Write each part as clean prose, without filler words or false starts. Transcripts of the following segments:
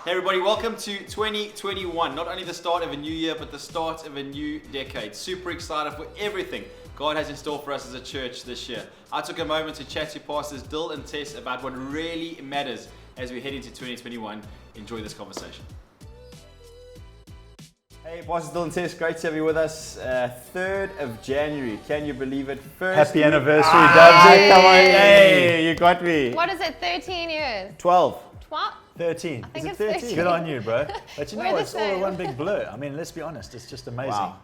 Hey everybody, welcome to 2021. Not only the start of a new year, but the start of a new decade. Super excited for everything God has in store for us as a church this year. I took a moment to chat to Pastors Dill and Tess about what really matters as we head into 2021. Enjoy this conversation. Hey, Pastors Dill and Tess, great to have you with us. 3rd of January, can you believe it? Happy anniversary, Dubsy. Come on, hey, you got me. What is it, 13 years? 12. What? 13. I think it it's 13? 13. Good on you, bro. But you know We're what? the It's all same. one big blur. I mean, let's be honest. It's just amazing. Wow.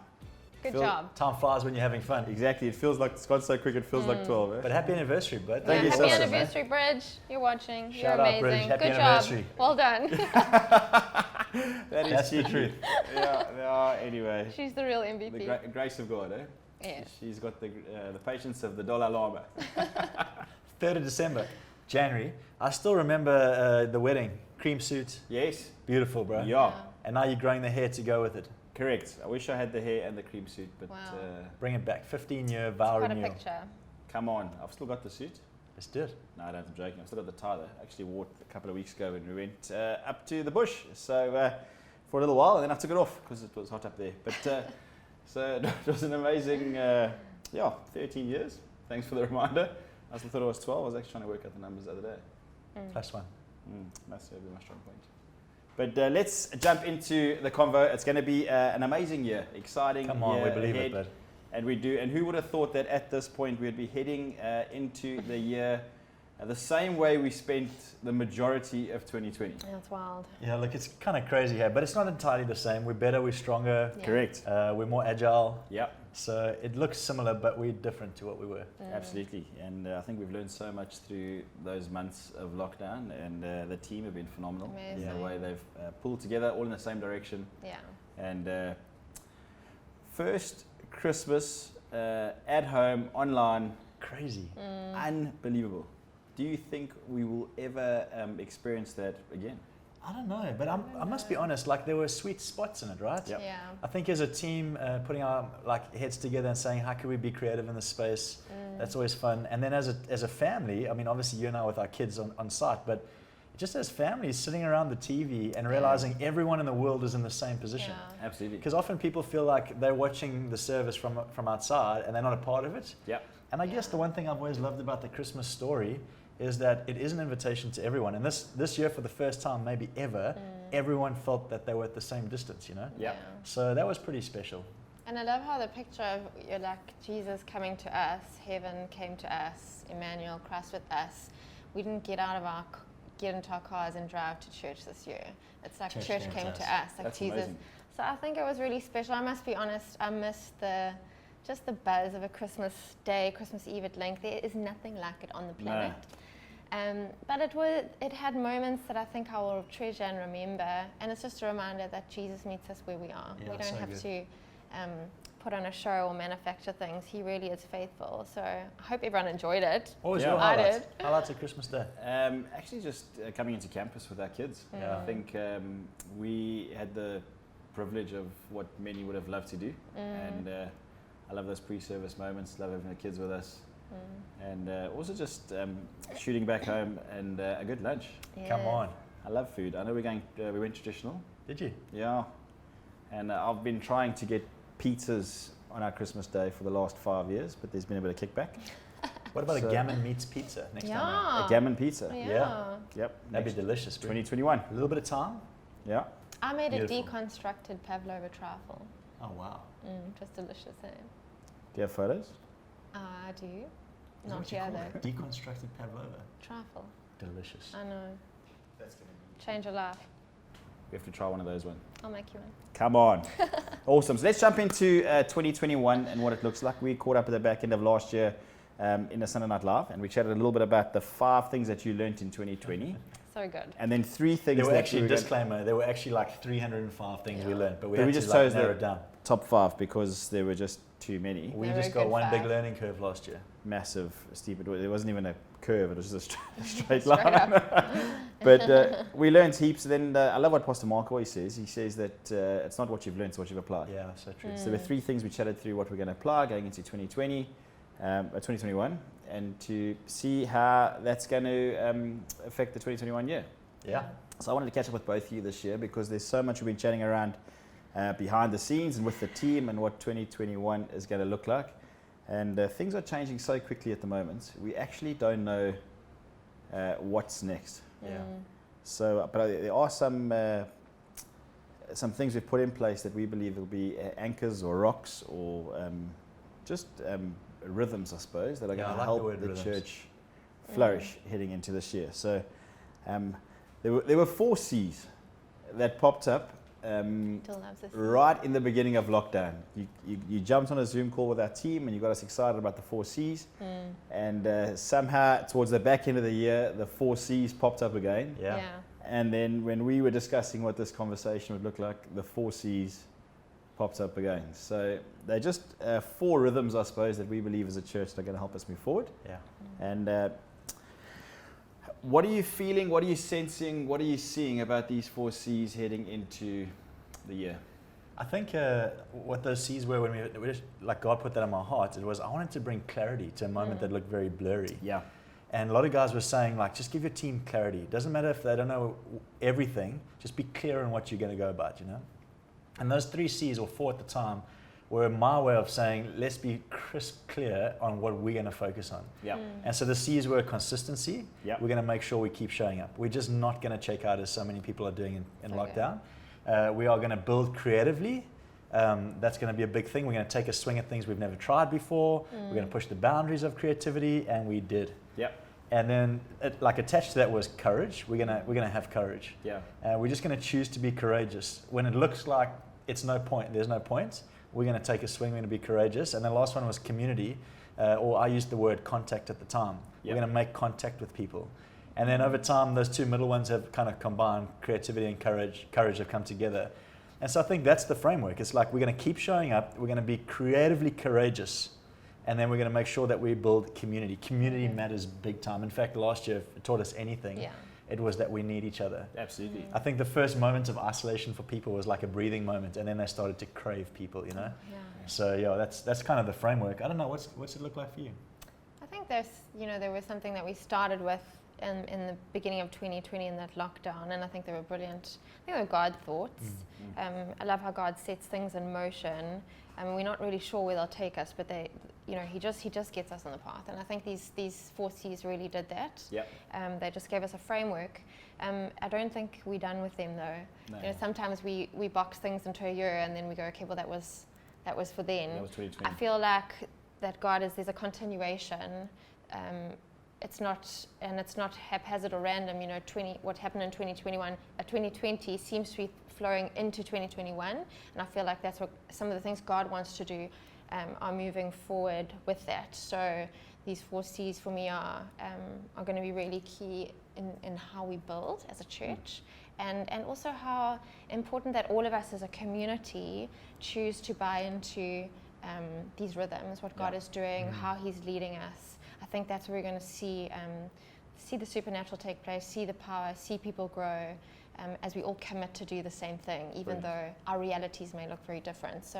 Good job. Time flies when you're having fun. Exactly, it feels like it's gone so quick, it feels like 12. Eh? But happy anniversary, bud. Thank you Happy so much, anniversary, Bridge. You're watching. Shout You're out, amazing. Bridge. Happy Good anniversary. job. Well done. That's the truth. Yeah, anyway. She's the real The MVP. grace of God, eh? Yes. She's got the patience of the Dalai Lama. 3rd of December, January. I still remember the wedding. Cream suit. Yes. Beautiful, bro. Yeah. And now you're growing the hair to go with it. Correct. I wish I had the hair and the cream suit, but Wow. Bring it back. 15-year vow Quite a renewal. picture. come on. I've still got the suit. Let's do it. No, I don't. I'm joking. I've still got the tie though. I actually wore it a couple of weeks ago when we went up to the bush. So for a little while, and then I took it off because it was hot up there. But so it was an amazing, 13 years. Thanks for the reminder. I still thought it was 12. I was actually trying to work out the numbers the other day. +1. Must have been my strong point. But let's jump into the convo. It's going to be an amazing year, exciting. Come on, year we believe ahead. it, bud. And we do. And who would have thought that at this point we'd be heading into the year the same way we spent the majority of 2020? That's wild. Yeah, look, it's kind of crazy here, but it's not entirely the same. We're better, we're stronger, Yeah. Correct. we're more agile. Yep. So it looks similar, but we're different to what we were. Absolutely. And I think we've learned so much through those months of lockdown, and the team have been phenomenal. Amazing. The way they've pulled together all in the same direction. Yeah. And first Christmas at home, online, Crazy. unbelievable. Do you think we will ever experience that again? I don't know, but I must be honest, like there were sweet spots in it, right? Yep. Yeah. I think as a team, putting our heads together and saying, how can we be creative in this space? That's always fun. And then as a family, I mean, obviously you and I with our kids on site, but just as families sitting around the TV and realizing everyone in the world is in the same position. Yeah. Absolutely. Because often people feel like they're watching the service from outside and they're not a part of it. Yep. And I guess the one thing I've always loved about the Christmas story is that it is an invitation to everyone. And this year, for the first time, maybe ever, everyone felt that they were at the same distance, you know? Yeah. So that was pretty special. And I love how the picture of you're like Jesus coming to us, heaven came to us, Emmanuel, Christ with us. We didn't get into our cars and drive to church this year. It's like church came to us, like That's Jesus. amazing. So I think it was really special. I must be honest, I missed just the buzz of a Christmas day, Christmas Eve at Linc. There is nothing like it on the planet. But it had moments that I think I will treasure and remember, and it's just a reminder that Jesus meets us where we are. Yeah, we don't so have good. to put on a show or manufacture things. He really is faithful. So I hope everyone enjoyed it. What was Yeah. your I highlights? did. Highlights of Christmas Day? Actually, just coming into campus with our kids. Yeah. I think we had the privilege of what many would have loved to do, and I love those pre-service moments. Love having the kids with us, and also just shooting back home and a good lunch. Come Yes. on. I love food. I know we went traditional. Did you? Yeah, and I've been trying to get pizzas on our Christmas day for the last 5 years, but there's been a bit of kickback. What about So- a gammon meets pizza next time? Yeah. A gammon pizza. Yeah. Yeah. Yep. That'd be next delicious. 2021. A little bit of time? Yeah. I made Beautiful. a deconstructed pavlova trifle. Oh, wow. Just delicious, eh? Do you have photos? I do. Is that Not what you here call it? though. Deconstructed pavlova. Trifle. Delicious. I know. That's gonna be. Change your life. We have to try one of those ones. I'll make you one. Come on. Awesome. So let's jump into 2021 and what it looks like. We caught up at the back end of last year in a Sunday Night Live, and we chatted a little bit about the 5 things that you learned in 2020, So good. and then 3 things There were that actually, we were disclaimer, there were actually like 305 things we learned, but we But had we to just like chose narrow the- it down. top 5 because there were just too many. We They were just a got good one big 5. learning curve last year. Massive, steep. It wasn't even a curve. It was just a straight Straight line. But we learned heaps. Then I love what Pastor Mark always says. He says that it's not what you've learned, it's what you've applied. Yeah, so true. So there were 3 things we chatted through what we're going to apply going into 2021, and to see how that's going to affect the 2021 year. Yeah. So I wanted to catch up with both of you this year because there's so much we've been chatting around behind the scenes and with the team and what 2021 is going to look like. And things are changing so quickly at the moment. We actually don't know what's next. Yeah. So, but there are some things we've put in place that we believe will be anchors or rocks or just rhythms, I suppose, that are going to help the church flourish heading into this year. So there were 4 C's that popped up right in the beginning of lockdown. You jumped on a Zoom call with our team and you got us excited about the 4 C's. And somehow towards the back end of the year, the 4 C's popped up again. Yeah. And then when we were discussing what this conversation would look like, the 4 C's popped up again. So they're just 4 rhythms, I suppose, that we believe as a church that are going to help us move forward. Yeah. And what are you feeling? What are you sensing? What are you seeing about these 4 C's heading into the year? I think what those C's were when we just, like God put that in my heart, it was I wanted to bring clarity to a moment that looked very blurry. Yeah. And a lot of guys were saying, like, just give your team clarity. It doesn't matter if they don't know everything, just be clear on what you're going to go about, you know? And those 3 C's, or 4 at the time, were my way of saying, let's be crisp clear on what we're going to focus on. Yeah. And so the C's were consistency. Yeah. We're going to make sure we keep showing up. We're just not going to check out as so many people are doing in lockdown. We are going to build creatively. That's going to be a big thing. We're going to take a swing at things we've never tried before. We're going to push the boundaries of creativity, and we did. Yeah. And then, attached to that was courage. We're gonna have courage. Yeah. We're just gonna choose to be courageous when it looks like there's no point. We're gonna take a swing. We're gonna be courageous. And the last one was community, or I used the word contact at the time. We're gonna make contact with people. And then over time, those 2 middle ones have kind of combined. Creativity and courage have come together. And so I think that's the framework. It's like we're gonna keep showing up. We're gonna be creatively courageous. And then we're going to make sure that we build community. Community matters big time. In fact, last year, if it taught us anything, it was that we need each other. Absolutely. I think the first moment of isolation for people was like a breathing moment, and then they started to crave people, you know? Yeah. So, that's kind of the framework. I don't know, what's it look like for you? I think there was something that we started with in the beginning of 2020 in that lockdown, and I think they were brilliant. I think they were God thoughts. I love how God sets things in motion. We're not really sure where they'll take us, but he just gets us on the path. And I think these 4 C's really did that. Yeah. They just gave us a framework. I don't think we're done with them though. No. Sometimes we box things into a year and then we go, okay, well that was for then. That was 2020. I feel like that there's a continuation. It's not haphazard or random. What happened in 2020 seems to be flowing into 2021, and I feel like that's what some of the things God wants to do are moving forward with that. So these 4 C's for me are going to be really key in how we build as a church, and also how important that all of us as a community choose to buy into these rhythms, what God is doing, how He's leading us. I think that's where we're going to see the supernatural take place, see the power, see people grow, as we all commit to do the same thing, even though our realities may look very different. So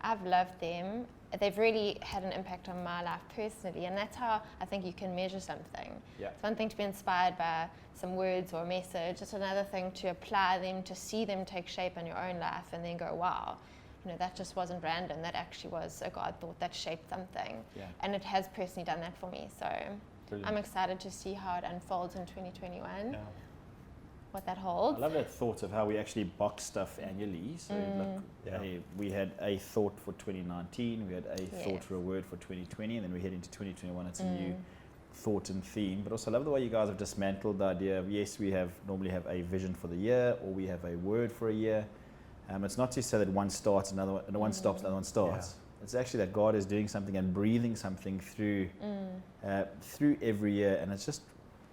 I've loved them. They've really had an impact on my life personally, and that's how I think you can measure something. Yeah. It's one thing to be inspired by some words or a message. It's another thing to apply them, to see them take shape in your own life, and then go, wow, that just wasn't random. That actually was a God thought that shaped something. Yeah. And it has personally done that for me. So Brilliant. I'm excited to see how it unfolds in 2021. Yeah. What that holds. I love that thought of how we actually box stuff annually. So we had a thought for 2019, we had a thought for a word for 2020, and then we head into 2021. It's a new thought and theme. But also I love the way you guys have dismantled the idea of, yes, we normally have a vision for the year, or we have a word for a year. It's not to say that one starts, another one stops, another one starts. Yeah. It's actually that God is doing something and breathing something through every year, and it's just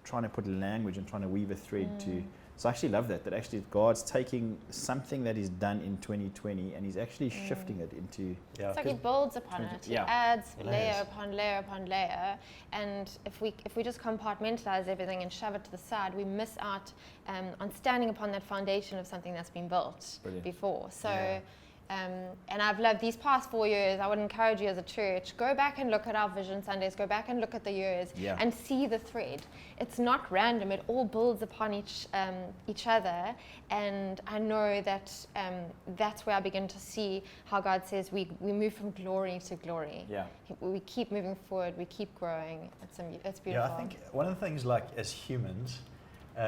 trying to put language and trying to weave a thread to. So I actually love that actually God's taking something that He's done in 2020 and He's actually shifting it into. Yeah. It's like He builds upon it. He adds layer upon layer upon layer. And if we just compartmentalize everything and shove it to the side, we miss out on standing upon that foundation of something that's been built before. So And I've loved these past 4 years. I would encourage you as a church, go back and look at our Vision Sundays, go back and look at the years and see the thread. It's not random. It all builds upon each other. And I know that that's where I begin to see how God says we move from glory to glory. Yeah. We keep moving forward. We keep growing. It's beautiful. Yeah, I think one of the things, like, as humans,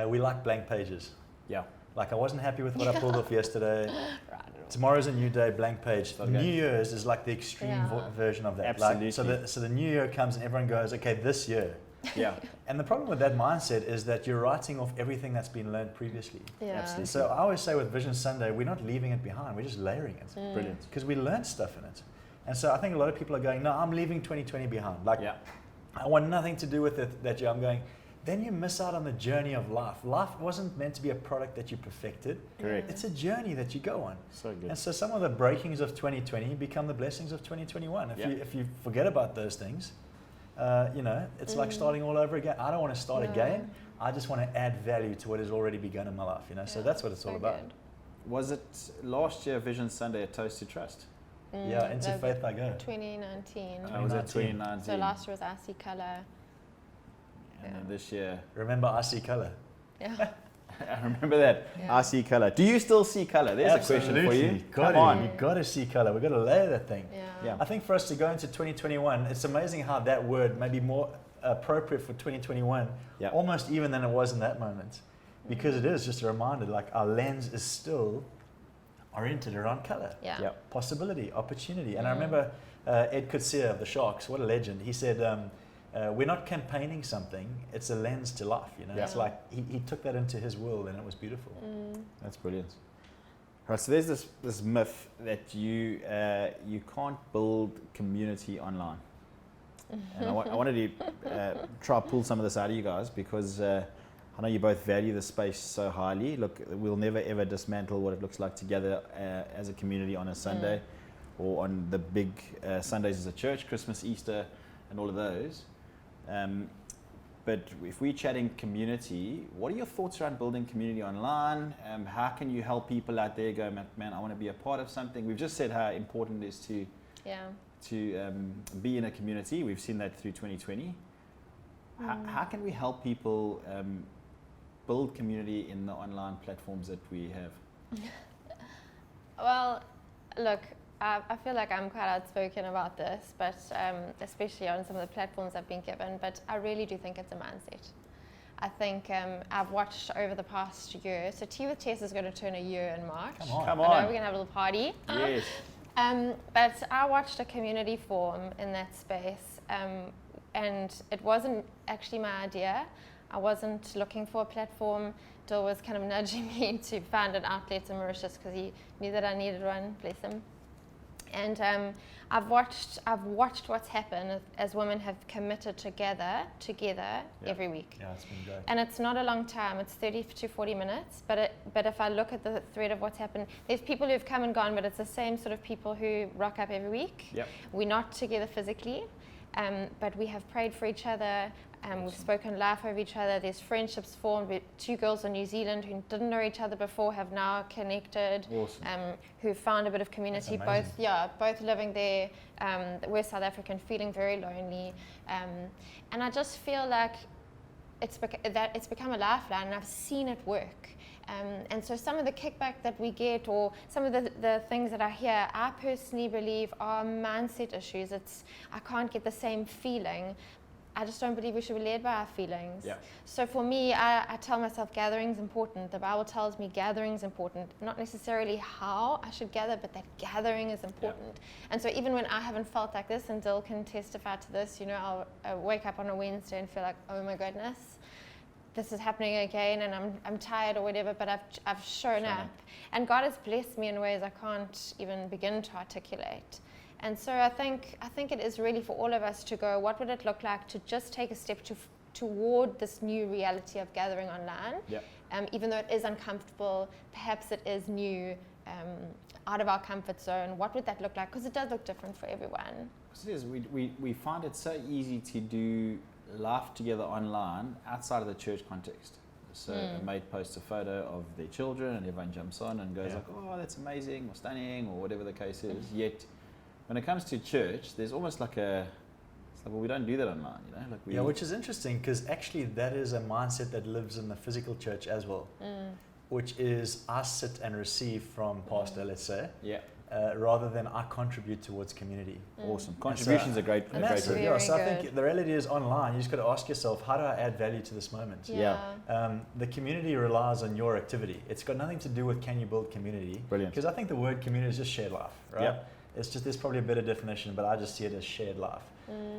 we like blank pages. Yeah. Like, I wasn't happy with what I pulled off yesterday. Right. Tomorrow's a new day, blank page. Okay. New Year's is like the extreme version of that. Absolutely. Like, so the new year comes and everyone goes, okay, this year. Yeah. And the problem with that mindset is that you're writing off everything that's been learned previously. Yeah. Absolutely. So I always say with Vision Sunday, we're not leaving it behind, we're just layering it. Brilliant. Because we learned stuff in it. And so I think a lot of people are going, no, I'm leaving 2020 behind. Like, I want nothing to do with it that year. I'm going, then you miss out on the journey of life. Life wasn't meant to be a product that you perfected. Correct. It's a journey that you go on. So good. And so some of the breakings of 2020 become the blessings of 2021. If you forget about those things, it's like starting all over again. I don't want to start again. I just want to add value to what has already begun in my life. So that's what it's all about. Good. Was it last year, Vision Sunday, a toast to trust? Yeah, into faith I go. 2019. Was it 2019? So last year was Icy Colour. And then this year. Remember, I see color. Yeah. I remember that. Yeah. I see color. Do you still see color? There's a question for you. Come on. You got to see color. We've got to layer that thing. Yeah. I think for us to go into 2021, it's amazing how that word may be more appropriate for 2021, almost even than it was in that moment. Because it is just a reminder, like, our lens is still oriented around color. Yeah. Possibility, opportunity. And I remember Ed Kutsia of the Sharks, what a legend. He said, we're not campaigning something, it's a lens to life. It's like he took that into his world, and it was beautiful. That's brilliant. Right, so there's this myth that you can't build community online. And I wanted to try to pull some of this out of you guys, because I know you both value the space so highly. Look, we'll never ever dismantle what it looks like together as a community on a Sunday, or on the big Sundays as a church, Christmas, Easter, and all of those. But if we're chatting community, what are your thoughts around building community online? How can you help people out there go, man, I want to be a part of something? We've just said how important it is to be in a community. We've seen that through 2020. How can we help people build community in the online platforms that we have? Well, look, I feel like I'm quite outspoken about this, but especially on some of the platforms I've been given, but I really do think it's a mindset. I think I've watched over the past year, so Tea with Tess is going to turn a year in March. Come I on. know we're going to have a little party. Yes. But I watched a community form in that space, and it wasn't actually my idea. I wasn't looking for a platform. Dill was kind of nudging me to find an outlet in Mauritius because he knew that I needed one, bless him. And I've watched what's happened as women have committed together every week. Yeah, it's been great. And it's not a long time, it's 30 to 40 minutes, but if I look at the thread of what's happened, there's people who've come and gone, but it's the same sort of people who rock up every week. Yep. We're not together physically, but we have prayed for each other. We've spoken life over each other. There's friendships formed with two girls in New Zealand who didn't know each other before, have now connected. Awesome. Who found a bit of community. Both living there. We're South African, feeling very lonely, and I just feel like it's become a lifeline, and I've seen it work. And so some of the kickback that we get, or some of the things that I hear, I personally believe are mindset issues. I can't get the same feeling. I just don't believe we should be led by our feelings. Yeah. So for me, I tell myself gathering's important. The Bible tells me gathering's important. Not necessarily how I should gather, but that gathering is important. Yeah. And so even when I haven't felt like this, and Dill can testify to this, I'll wake up on a Wednesday and feel like, oh my goodness, this is happening again, and I'm tired or whatever, but I've shown up. And God has blessed me in ways I can't even begin to articulate. And so I think it is really for all of us to go, what would it look like to just take a step toward this new reality of gathering online? Yep. Even though it is uncomfortable, perhaps it is new, out of our comfort zone. What would that look like? Because it does look different for everyone. It is. We find it so easy to do life together online outside of the church context. So a mate posts a photo of their children and everyone jumps on and goes like, oh, that's amazing or stunning or whatever the case is. Yet when it comes to church, there's almost like it's like, well, we don't do that online, you know? Like which is interesting because actually that is a mindset that lives in the physical church as well, which is I sit and receive from pastor, let's say. Yeah. Rather than I contribute towards community. Awesome. Contribution's a great word. Yeah, so I think the reality is online, you just got to ask yourself, how do I add value to this moment? The community relies on your activity. It's got nothing to do with can you build community. Brilliant. Because I think the word community is just shared life, right? Yeah. It's just, there's probably a better definition, but I just see it as shared life.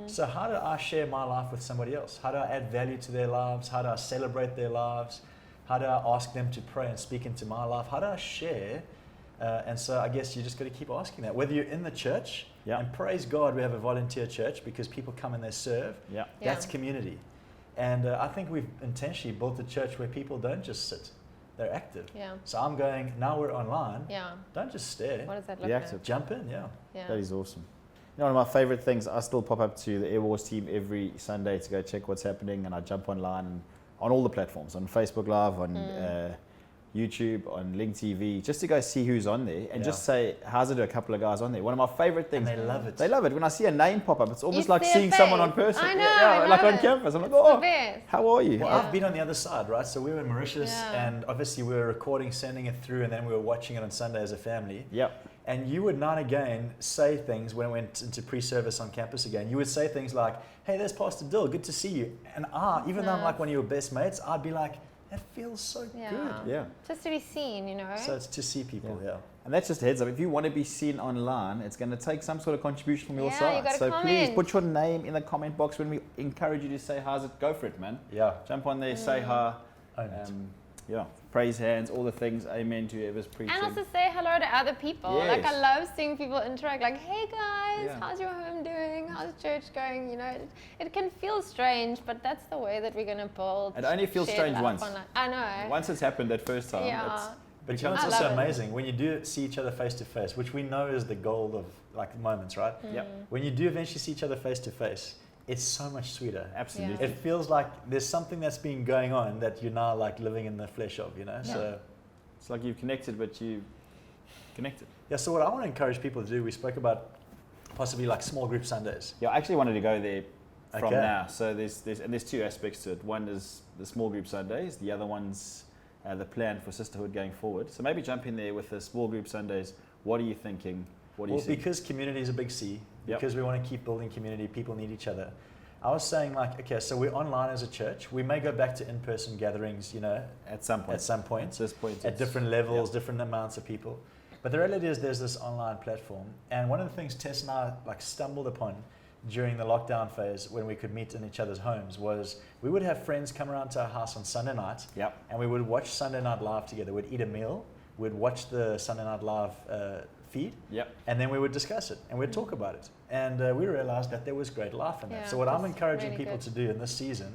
So how do I share my life with somebody else? How do I add value to their lives? How do I celebrate their lives? How do I ask them to pray and speak into my life? How do I share? And so I guess you just got to keep asking that. Whether you're in the church, and praise God, we have a volunteer church because people come and they serve. That's community. And I think we've intentionally built a church where people don't just sit, they're active. So I'm going, now we're online, don't just stare. What does that look like? Jump in, That is awesome. You know, one of my favorite things, I still pop up to the Air Wars team every Sunday to go check what's happening, and I jump online on all the platforms, on Facebook Live, on YouTube, on Linc TV, just to go see who's on there and just say, how's it to a couple of guys on there? One of my favorite things. And they love it. They love it. When I see a name pop up, it's almost You like see a seeing face. someone on person. I know, like on it. campus. I'm like, It's oh, the best. how are you? Well, I've been on the other side, right? So we were in Mauritius, Yeah. and obviously we were recording, sending it through, and then we were watching it on Sunday as a family. Yep. And you would now and again say things when I went into pre-service on campus again. You would say things like, hey, there's Pastor Dill, good to see you. And even though I'm like one of your best mates, I'd be like, that feels so good. Yeah. Just to be seen, you know. So it's to see people, And that's just a heads up. If you want to be seen online, it's going to take some sort of contribution from your Yeah, side. you gotta So please comment. put your name in the comment box when we encourage you to say how's it. Go for it, man. Yeah. Jump on there, say hi. Own it. Praise hands, all the things. Amen to whoever's preaching. And also say hello to other people. Yes. Like I love seeing people interact. Like, hey guys, Yeah. how's your home doing? How's church going? You know, it can feel strange, but that's the way that we're gonna build. It only feels shared strange life once. online. I know. Once it's happened that first time, But you know, it's I also love it. amazing when you do see each other face to face, which we know is the goal of like moments, right? When you do eventually see each other face to face, it's so much sweeter. absolutely. It feels like there's something that's been going on that you're now like living in the flesh of, you know? So It's like you've connected, but you connected. so what I want to encourage people to do, we spoke about possibly like small group Sundays. Yeah, I actually wanted to go there from Okay. now. So there's two aspects to it. One is the small group Sundays. The other one's the plan for Sisterhood going forward. So maybe jump in there with the small group Sundays. What are you thinking? What do you see? Because community is a big C, because we want to keep building community, people need each other. I was saying like, okay, so we're online as a church. We may go back to in-person gatherings, you know, At some point. at this point. at different levels, different amounts of people. But the reality is there's this online platform. And one of the things Tess and I like stumbled upon during the lockdown phase when we could meet in each other's homes was we would have friends come around to our house on Sunday night and we would watch Sunday Night Live together. We'd eat a meal, we'd watch the Sunday Night Live feed, and then we would discuss it and we'd talk about it. And we realized that there was great life in that. So what I'm encouraging people to do in this season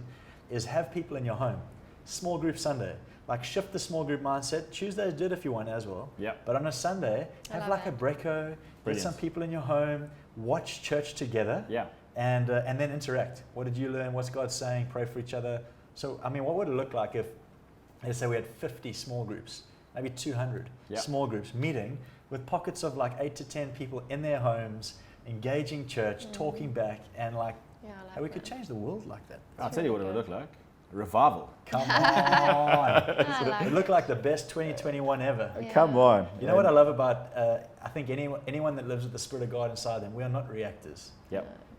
is have people in your home. Small group Sunday. Like shift the small group mindset. Tuesdays do it if you want as well. But on a Sunday, have like a breako, get some people in your home, watch church together, and then interact. What did you learn? What's God saying? Pray for each other. So, I mean, what would it look like if, let's say we had 50 small groups, maybe 200 small groups meeting with pockets of like 8 to 10 people in their homes, engaging church, talking back, and like, hey, we could change the world like that. I'll tell you what it would look like. Revival. Come on. It looked like the best 2021 ever. Come on. You know what I love about, I think anyone that lives with the Spirit of God inside them, we are not reactors.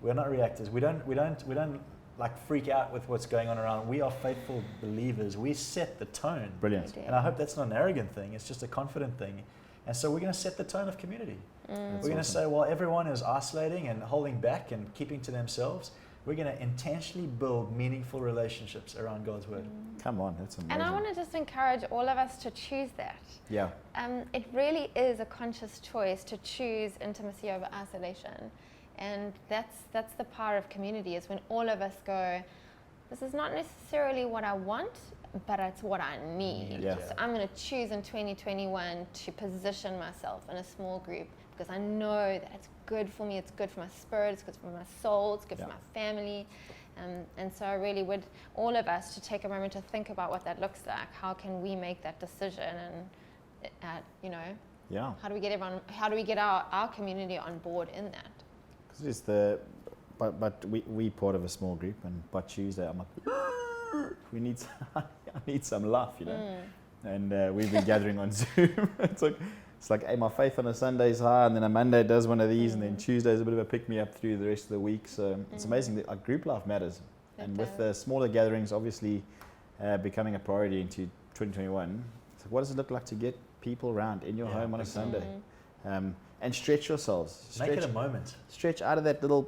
We are not reactors. We don't like freak out with what's going on around. We are faithful believers. We set the tone. Brilliant. And I hope that's not an arrogant thing. It's just a confident thing. And so we're going to set the tone of community. We're going to say, well, everyone is isolating and holding back and keeping to themselves. We're going to intentionally build meaningful relationships around God's word. Come on, that's amazing. And I want to just encourage all of us to choose that. It really is a conscious choice to choose intimacy over isolation. And that's the power of community, is when all of us go, this is not necessarily what I want, but it's what I need. So I'm going to choose in 2021 to position myself in a small group because I know that it's good for me, it's good for my spirit, it's good for my soul, it's good for my family. And so I really would all of us to take a moment to think about what that looks like. How can we make that decision, and you know, Yeah. how do we get everyone? How do we get our community on board in that? Because it's but we part of a small group, and by Tuesday I'm like, we need I need some life, you know. And we've been gathering on Zoom. It's like, hey, my faith on a Sunday is high, and then a Monday does one of these, and then Tuesday is a bit of a pick me up through the rest of the week. So it's amazing that group life matters, and with the smaller gatherings obviously becoming a priority into 2021. So what does it look like to get people around in your home on a Sunday, and stretch yourselves? Make it a moment. Stretch out of that little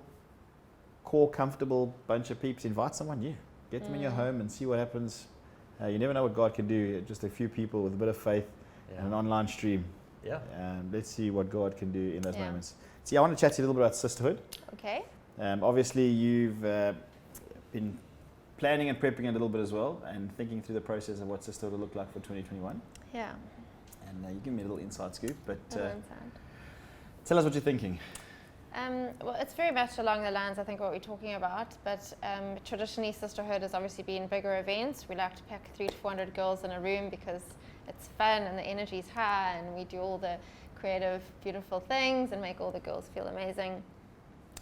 core, comfortable bunch of peeps. Invite someone new. Get them in your home and see what happens. You never know what God can do. Just a few people with a bit of faith and an online stream. Yeah. Let's see what God can do in those moments. See, I want to chat to you a little bit about Sisterhood. Okay. Obviously, you've been planning and prepping a little bit as well, and thinking through the process of what Sisterhood will look like for 2021. Yeah. And you give me a little inside scoop, but Inside. tell us what you're thinking. Well, it's very much along the lines, I think, what we're talking about. But traditionally, Sisterhood has obviously been bigger events. We like to pack 300 to 400 girls in a room because it's fun and the energy is high, and we do all the creative, beautiful things and make all the girls feel amazing.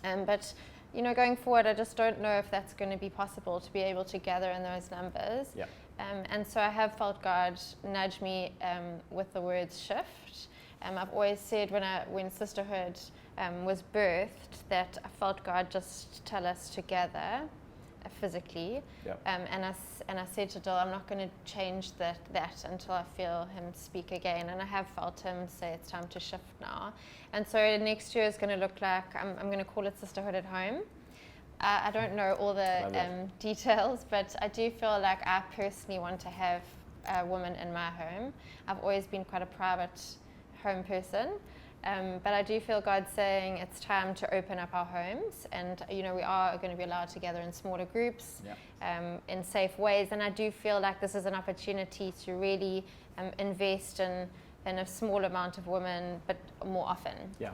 But you know, going forward, I just don't know if that's going to be possible to be able to gather in those numbers. Yeah. And so I have felt God nudge me with the words shift. I've always said when Sisterhood was birthed that I felt God just tell us to gather physically. Yep. And I said to Dill, I'm not going to change that until I feel him speak again. And I have felt him say it's time to shift now. And so next year is going to look like, I'm going to call it Sisterhood at Home. I don't know all the details, but I do feel like I personally want to have a woman in my home. I've always been quite a private home person. But I do feel God saying it's time to open up our homes, and you know, we are going to be allowed to gather in smaller groups, in safe ways. And I do feel like this is an opportunity to really invest in a small amount of women, but more often. Yeah.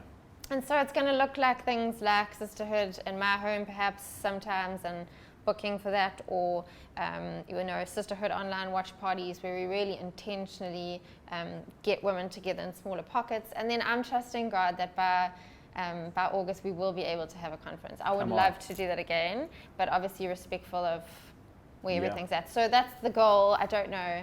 And so it's going to look like things like Sisterhood in my home, perhaps sometimes, and booking for that, or you know, Sisterhood online watch parties where we really intentionally get women together in smaller pockets. And then I'm trusting God that by August we will be able to have a conference. I would love to do that again, but obviously respectful of where everything's at. So that's the goal. I don't know.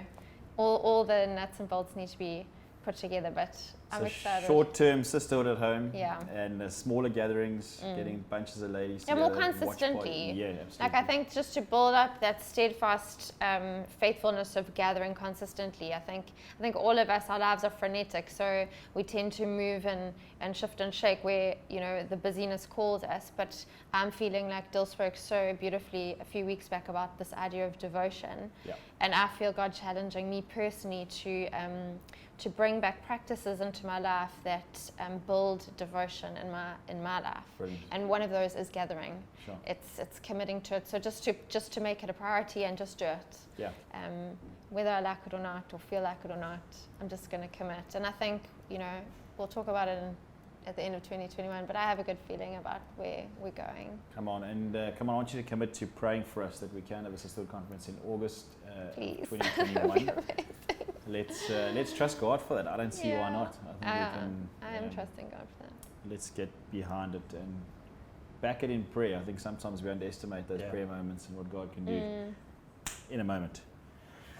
All the nuts and bolts need to be put together, but I'm excited. Short-term Sisterhood at Home, Yeah. and smaller gatherings, getting bunches of ladies Yeah, together. more watch consistently. party. Yeah, absolutely. Like, I think just to build up that steadfast faithfulness of gathering consistently. I think all of us, our lives are frenetic, so we tend to move and shift and shake where, you know, the busyness calls us. But I'm feeling like Dill spoke so beautifully a few weeks back about this idea of devotion. Yeah. And I feel God challenging me personally to bring back practices into my life that build devotion in my life. Brilliant. And one of those is gathering. Sure. It's committing to it. So just to make it a priority and just do it. Yeah. Whether I like it or not, or feel like it or not, I'm just going to commit. And I think, you know, we'll talk about it at the end of 2021, but I have a good feeling about where we're going. Come on, I want you to commit to praying for us that we can have a Sisterhood conference in August Please. 2021. Let's trust God for that. I don't see why not. I think we can. I am trusting God for that. Let's get behind it and back it in prayer. I think sometimes we underestimate those prayer moments and what God can do in a moment.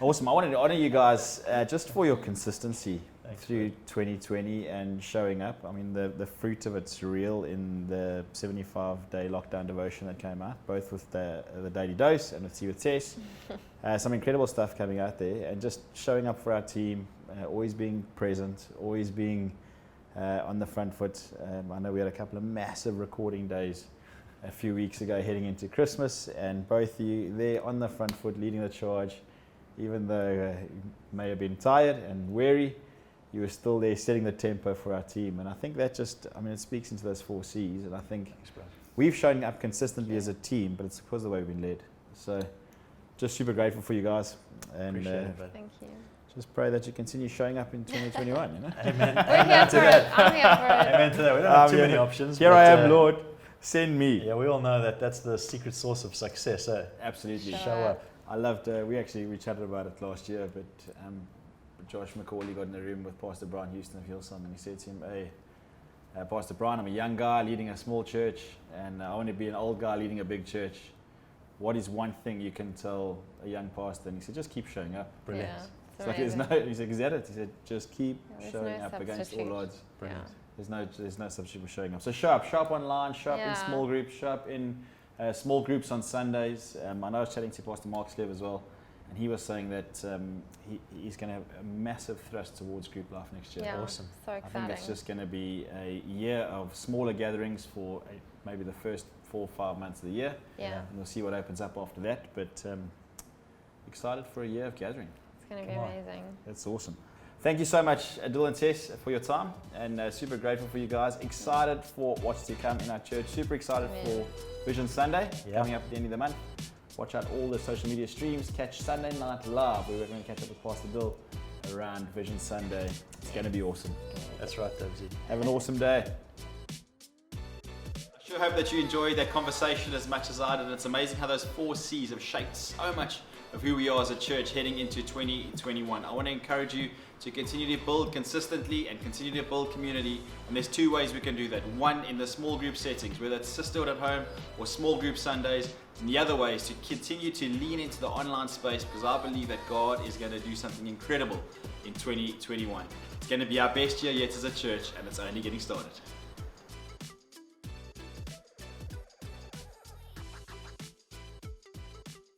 Awesome. I wanted to honor you guys just for your consistency through 2020 and showing up. I mean, the fruit of it's real in the 75-day lockdown devotion that came out, both with the Daily Dose and with See With Tess. Some incredible stuff coming out there, and just showing up for our team, always being present, always being on the front foot. I know we had a couple of massive recording days a few weeks ago heading into Christmas, and both you there on the front foot leading the charge. Even though you may have been tired and weary, you were still there setting the tempo for our team. And I think that just, I mean, it speaks into those 4 C's. And I think we've shown up consistently as a team, but it's because of the way we've been led. So just super grateful for you guys. And Thank you. just pray that you continue showing up in 2021, you know? Amen. We're here for it. I'm here for it. Amen to that. We don't have too many options. Here but, I am, Lord. Send me. Yeah, we all know that that's the secret source of success. Absolutely. Sure. Show up. I loved, we chatted about it last year, but Josh McCauley got in a room with Pastor Brian Houston of Hillsong, and he said to him, hey, Pastor Brian, I'm a young guy leading a small church, and I want to be an old guy leading a big church. What is one thing you can tell a young pastor? And he said, just keep showing up. Brilliant. Yeah, It's like there's no, he said, is that it? He said, just keep there's showing no up against all substitute. odds. Brilliant. There's no substitute for showing up. So show up online, show up in Yeah. small groups, show up in small groups on Sundays. I know I was chatting to Pastor Mark Slev as well, and he was saying that he's going to have a massive thrust towards group life next year. Yeah, Awesome. so I exciting. think it's just going to be a year of smaller gatherings for maybe the first 4 or 5 months of the year, yeah, and we'll see what opens up after that. But excited for a year of gathering. it's going to be Come on. amazing. That's awesome. Thank you so much, Adil and Tess, for your time, and super grateful for you guys. Excited for what's to come in our church. Super excited for Vision Sunday coming up at the end of the month. Watch out all the social media streams. Catch Sunday Night Live. We're going to catch up with Pastor Bill around Vision Sunday. It's going to be awesome. That's right, Dubsy. Have an awesome day. I sure hope that you enjoyed that conversation as much as I did. It's amazing how those 4 C's have shaped so much of who we are as a church heading into 2021. I want to encourage you to continue to build consistently and continue to build community. And there's 2 ways we can do that. One, in the small group settings, whether it's Sisterhood at home or small group Sundays. And the other way is to continue to lean into the online space, because I believe that God is going to do something incredible in 2021. It's going to be our best year yet as a church, and it's only getting started.